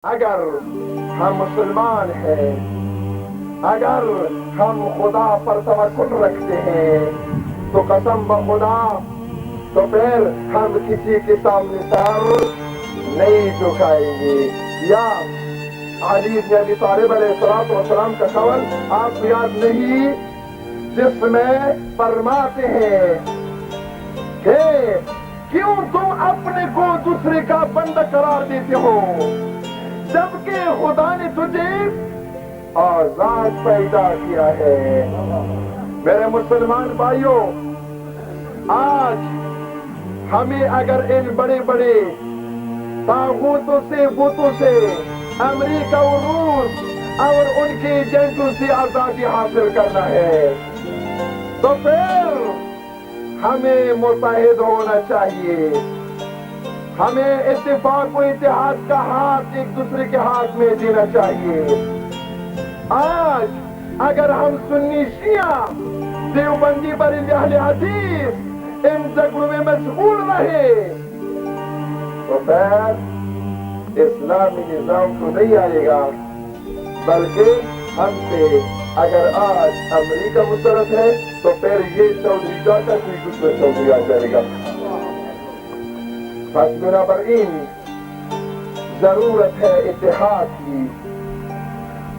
اگر ہم مسلمان ہیں، اگر ہم خدا پر توکل رکھتے ہیں تو قسم بخدا تو پھر ہم کسی کے سامنے سر نہیں جھکائیں گے۔ یا علی بن ابی طالب علیہ السلام کا قول آپ کو یاد نہیں، جس میں فرماتے ہیں کہ کیوں تم اپنے کو دوسرے کا بندہ قرار دیتے ہو جبکہ خدا نے تجھے آزاد پیدا کیا ہے۔ میرے مسلمان بھائیوں، آج ہمیں اگر ان بڑے بڑے طاغوتوں سے بتوں سے امریکہ اور روس اور ان کے ایجنٹوں سے آزادی حاصل کرنا ہے تو پھر ہمیں متحد ہونا چاہیے، ہمیں اتفاق و اتحاد کا ہاتھ ایک دوسرے کے ہاتھ میں دینا چاہیے۔ آج اگر ہم سنی شیعہ دیوبندی بریلوی اہل حدیث ان جھگڑوں میں مشغول رہے تو پھر اسلامی نظام تو نہیں آئے گا، بلکہ ہم سے اگر آج امریکہ مسرت ہے تو پھر یہ چودھری جاتا کوئی دوسرا چودھری آ جائے گا۔ بس بنابراین ضرورت ہے اتحاد کی۔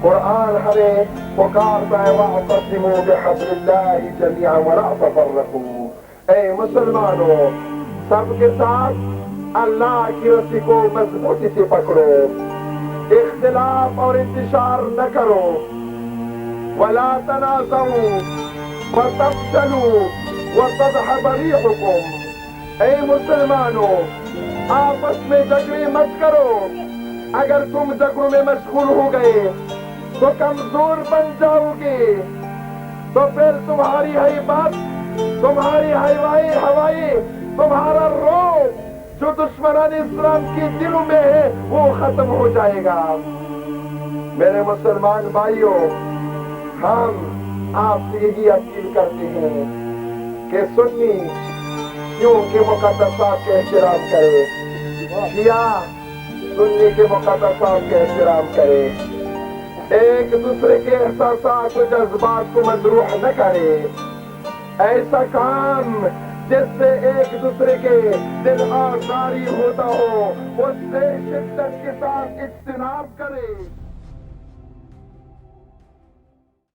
قرآن ہمیں پکارتا ہے وَاعْتَصِمُوا بِحَبْلِ اللَّهِ جَمِيعًا وَلَا تَفَرَّقُوا۔ اے مسلمانوں، سب کے ساتھ اللہ کی رسی کو مضبوطی سے پکڑو، اختلاف اور انتشار نہ کرو۔ وَلَا تَنَازَعُوا وَتَفْشَلُوا وَتَذْهَبَ رِيحُكُمْ۔ اے مسلمانوں، آپس میں جھگڑے مت کرو، اگر تم جھگڑوں میں مشغول ہو گئے تو کمزور بن جاؤ گے، تو پھر تمہاری ہیبت، تمہاری ہوائیں، تمہارا روب جو دشمنان اسلام کے دلوں میں ہے وہ ختم ہو جائے گا۔ میرے مسلمان بھائیوں، ہم آپ سے یہی اپیل کرتے ہیں کہ سنی شیعوں کے مقدسات کا احترام کرے، شیعہ سنی کے مقدسات کا احترام کرے، ایک دوسرے کے احساسات و جذبات کو مجروح نہ کرے، ایسا کام جس سے ایک دوسرے کے دل آزاری ہوتا ہو اس سے شدت کے ساتھ اجتناب کرے۔